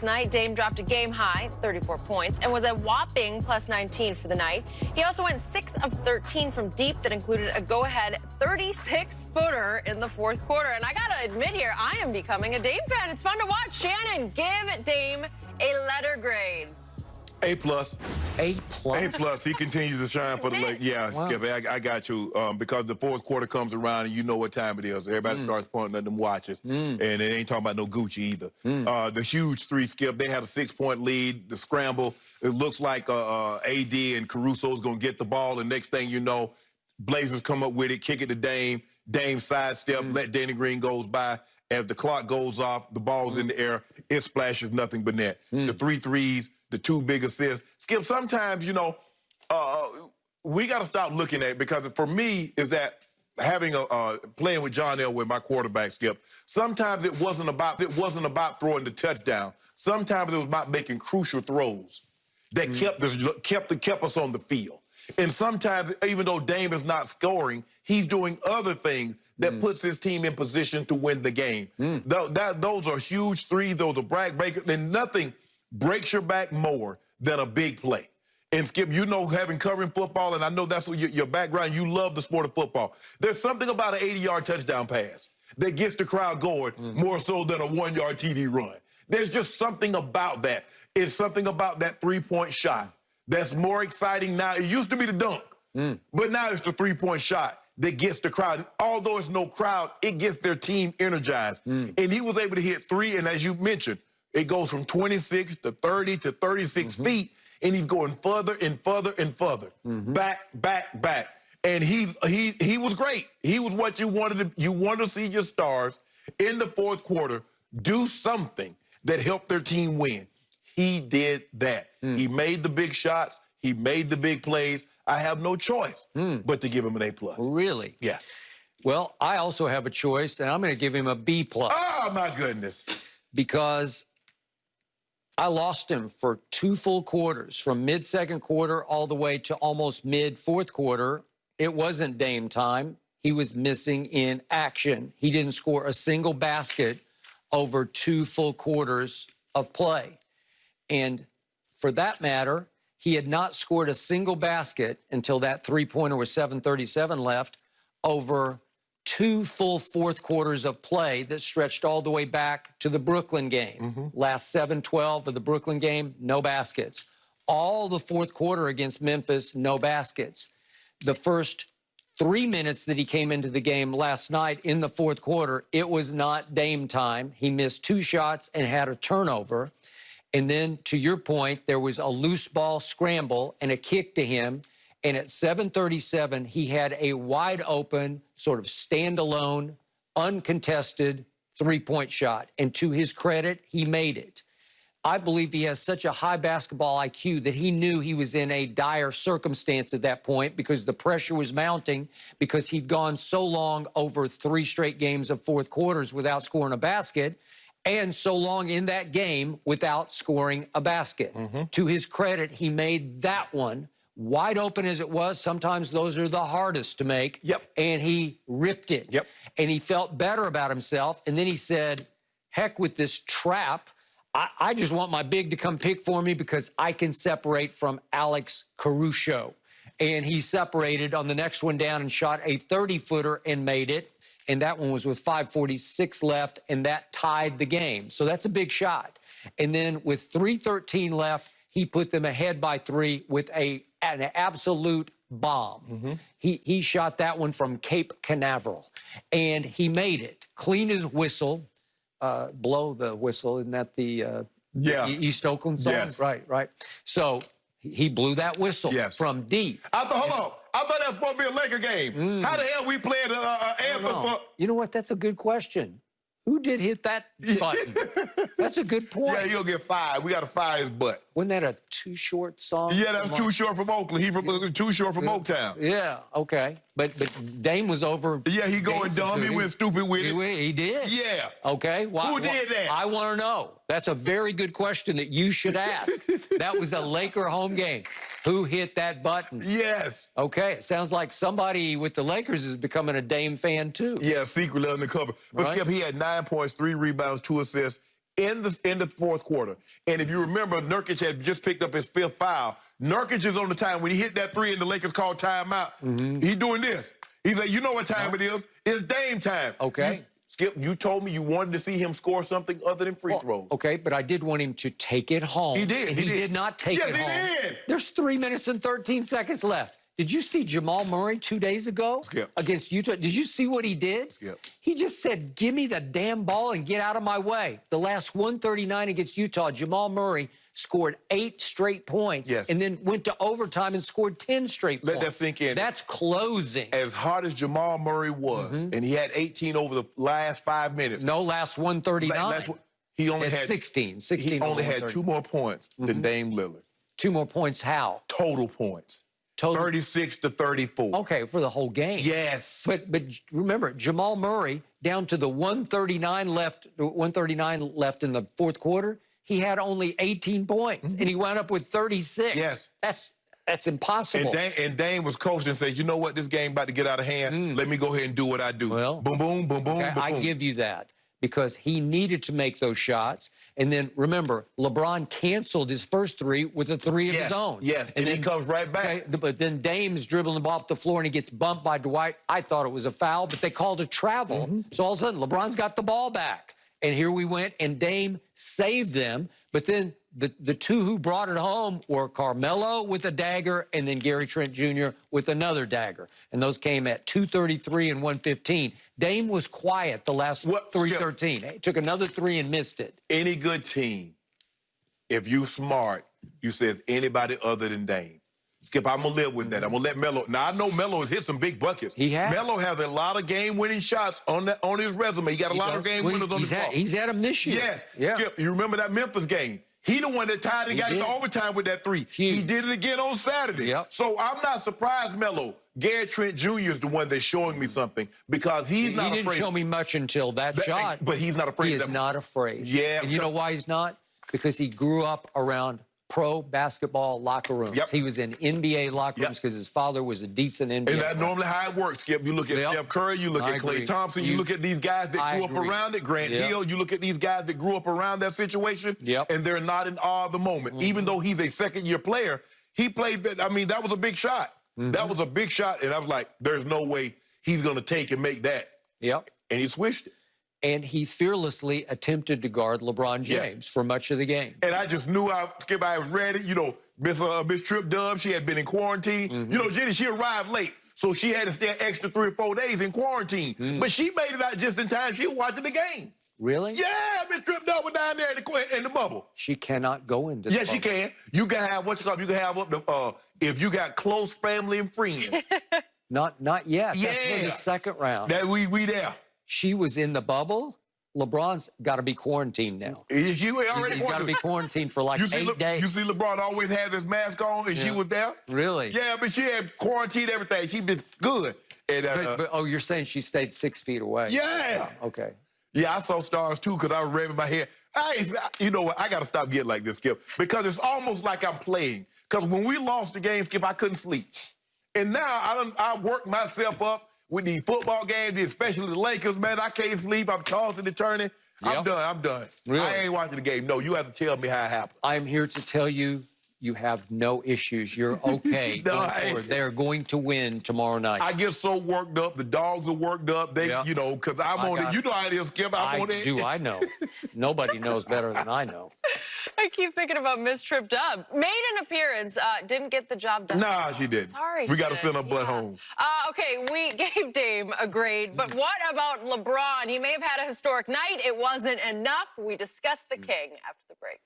last night, Dame dropped a game-high 34 points and was a whopping plus 19 for the night. He also went 6 of 13 from deep that included a go-ahead 36-footer in the fourth quarter. And I gotta admit here, I am becoming a Dame fan. It's fun to watch. Shannon, give Dame a letter grade. A+. A+? A+. He continues to shine for the Lakers. Yeah, wow. Skip, I got you. Because the fourth quarter comes around and you know what time it is. Everybody starts pointing at them watches. And it ain't talking about no Gucci either. The huge three, Skip, they had a 6-point lead. The scramble, it looks like AD and Caruso's going to get the ball. The next thing you know, Blazers come up with it, kick it to Dame. Dame sidestep, let Danny Green goes by. As the clock goes off, the ball's in the air. It splashes nothing but net. The 3 threes, the 2 big assists. Skip, sometimes, you know, we got to stop looking at it because for me is that having playing with John Elway, my quarterback, Skip, sometimes it wasn't about throwing the touchdown. Sometimes it was about making crucial throws that kept us on the field. And sometimes, even though Dame is not scoring, he's doing other things that puts his team in position to win the game. Those are huge threes. Those are brag breakers. And nothing breaks your back more than a big play. And, Skip, you know, having covering football, and I know that's what your background, you love the sport of football. There's something about an 80-yard touchdown pass that gets the crowd going more so than a 1-yard TD run. There's just something about that. It's something about that three-point shot that's more exciting now. It used to be the dunk, but now it's the three-point shot that gets the crowd. Although it's no crowd, it gets their team energized. And he was able to hit 3, and as you mentioned, it goes from 26 to 30 to 36 feet, and he's going further and further and further. Back, back, back. And he was great. He was what you wanted to see your stars in the fourth quarter do something that helped their team win. He did that. He made the big shots. He made the big plays. I have no choice but to give him an A+. Really? Yeah. Well, I also have a choice, and I'm going to give him a B+. Oh, my goodness. Because I lost him for 2 full quarters, from mid-second quarter all the way to almost mid-fourth quarter. It wasn't Dame time. He was missing in action. He didn't score a single basket over 2 full quarters of play. And for that matter, he had not scored a single basket until that three-pointer with 7:37 left over 2 full fourth quarters of play that stretched all the way back to the Brooklyn game. Last 7-12 of the Brooklyn game, no baskets. All the fourth quarter against Memphis, no baskets. The first 3 minutes that he came into the game last night in the fourth quarter, it was not Dame time. He missed 2 shots and had a turnover. And then, to your point, there was a loose ball scramble and a kick to him. And at 7:37, he had a wide-open, sort of standalone, uncontested three-point shot. And to his credit, he made it. I believe he has such a high basketball IQ that he knew he was in a dire circumstance at that point because the pressure was mounting because he'd gone so long over 3 straight games of fourth quarters without scoring a basket, and so long in that game without scoring a basket. To his credit, he made that one. Wide open as it was, sometimes those are the hardest to make. And he ripped it. And he felt better about himself. And then he said, heck with this trap. I just want my big to come pick for me because I can separate from Alex Caruso. And he separated on the next one down and shot a 30-footer and made it. And that one was with 5:46 left, and that tied the game. So that's a big shot. And then with 3:13 left, he put them ahead by 3 with an absolute bomb. He shot that one from Cape Canaveral, and he made it. Clean as whistle. Blow the whistle. Isn't that the East Oakland song? Yes. Right. So he blew that whistle from deep. Hold on. I thought that was supposed to be a Laker game. How the hell we playing anthem for... You know what? That's a good question. Who did hit that button? That's a good point. Yeah, he'll get fired. We got to fire his butt. Wasn't that a Too Short song? Yeah, that's Too Short from Oakland. He from Too Short from Oaktown. Yeah, okay. But Dame was over. Yeah, he going dumb. He went stupid with it. He did? Yeah. Okay. Who did that? I want to know. That's a very good question that you should ask. That was a Laker home game. Who hit that button? Yes. Okay. It sounds like somebody with the Lakers is becoming a Dame fan, too. Yeah, secretly undercover. But Skip, he had 9 points, 3 rebounds, 2 assists in the fourth quarter. And if you remember, Nurkic had just picked up his 5th foul. Nurkic is on the time. When he hit that 3 and the Lakers called timeout, he's doing this. He's like, you know what time it is? It's Dame time. Okay. Skip, you told me you wanted to see him score something other than free throws. Okay, but I did want him to take it home. He did. And he did not take it home. Yes, he did. There's 3 minutes and 13 seconds left. Did you see Jamal Murray 2 days ago against Utah? Did you see what he did? He just said, give me the damn ball and get out of my way. The last 139 against Utah, Jamal Murray scored 8 straight points and then went to overtime and scored 10 straight points. Let that sink in. That's closing. As hard as Jamal Murray was, and he had 18 over the last 5 minutes. No, last 139. He only had 16. He only had 2 more points than Dame Lillard. 2 more points how? Total points. 36 to 34. Okay, for the whole game. Yes. But remember, Jamal Murray down to the 139 left in the fourth quarter, he had only 18 points and he wound up with 36. Yes. That's impossible. And Dame was coached and said, you know what, this game about to get out of hand. Let me go ahead and do what I do. Well, boom, boom, boom, boom, okay, boom. I give you that because he needed to make those shots. And then remember, LeBron canceled his first 3 with a 3 of his own. Yeah, and then he comes right back. Okay, but then Dame's dribbling the ball up the floor and he gets bumped by Dwight. I thought it was a foul, but they called a travel. So all of a sudden, LeBron's got the ball back. And here we went, and Dame saved them. But then the 2 who brought it home were Carmelo with a dagger and then Gary Trent Jr. with another dagger. And those came at 2:33 and 1:15. Dame was quiet the last 3:13. He took another 3 and missed it. Any good team, if you smart, you said anybody other than Dame. Skip, I'm going to live with that. I'm going to let Melo. Now, I know Melo has hit some big buckets. He has. Melo has a lot of game-winning shots on his resume. He got a lot of game winners on his ball. He's had them this year. Yes. Yeah. Skip, you remember that Memphis game? He the one that tied and got into overtime with that 3. He did it again on Saturday. So I'm not surprised, Melo. Gary Trent Jr. is the one that's showing me something because he's not afraid. He didn't show me much until that shot. But he's not afraid. He is not afraid. Yeah. And you know why he's not? Because he grew up around pro basketball locker rooms. He was in NBA locker rooms because his father was a decent NBA And that's normally how it works, Skip. You look at Steph Curry, you look at Klay Thompson, you look at these guys that grew up around it, Grant Hill, you look at these guys that grew up around that situation, and they're not in awe of the moment. Even though he's a second-year player, he played, I mean, that was a big shot. That was a big shot, and I was like, there's no way he's going to take and make that. And he switched it. And he fearlessly attempted to guard LeBron James for much of the game. And I just knew Skip, I was ready. You know, Miss Trip Dub, she had been in quarantine. You know, Jenny, she arrived late, so she had to stay an extra 3 or 4 days in quarantine. But she made it out just in time. She was watching the game. Really? Yeah, Miss Trip Dub was down there in the bubble. She cannot go into the bubble. Yes, she can. You can have, you can have up to, if you got close family and friends. Not yet. That's for the second round. That we there. She was in the bubble. LeBron's got to be quarantined now. He's got to be quarantined for like 8 days. You see LeBron always has his mask on, and she was there? Really? Yeah, but she had quarantined everything. She was good. And, but you're saying she stayed 6 feet away? Yeah. Okay. Yeah, I saw stars, too, because I was rubbing my head. You know what? I got to stop getting like this, Skip, because it's almost like I'm playing. Because when we lost the game, Skip, I couldn't sleep. And now I worked myself up with the football games, especially the Lakers, man. I can't sleep. I'm tossing and turning. I'm done. Really? I ain't watching the game. No, you have to tell me how it happened. I'm here to tell you, you have no issues. You're okay going forward. They're going to win tomorrow night. I get so worked up. The dogs are worked up. They, you know, because I'm on it. You know how it is, Skip. I'm on it. I know. Nobody knows better than I know. I keep thinking about Miss Trip Dub. Made an appearance, didn't get the job done. Nah, she didn't. Sorry. We got to send her butt home. Okay, we gave Dame a grade, but what about LeBron? He may have had a historic night. It wasn't enough. We discussed the king after the break.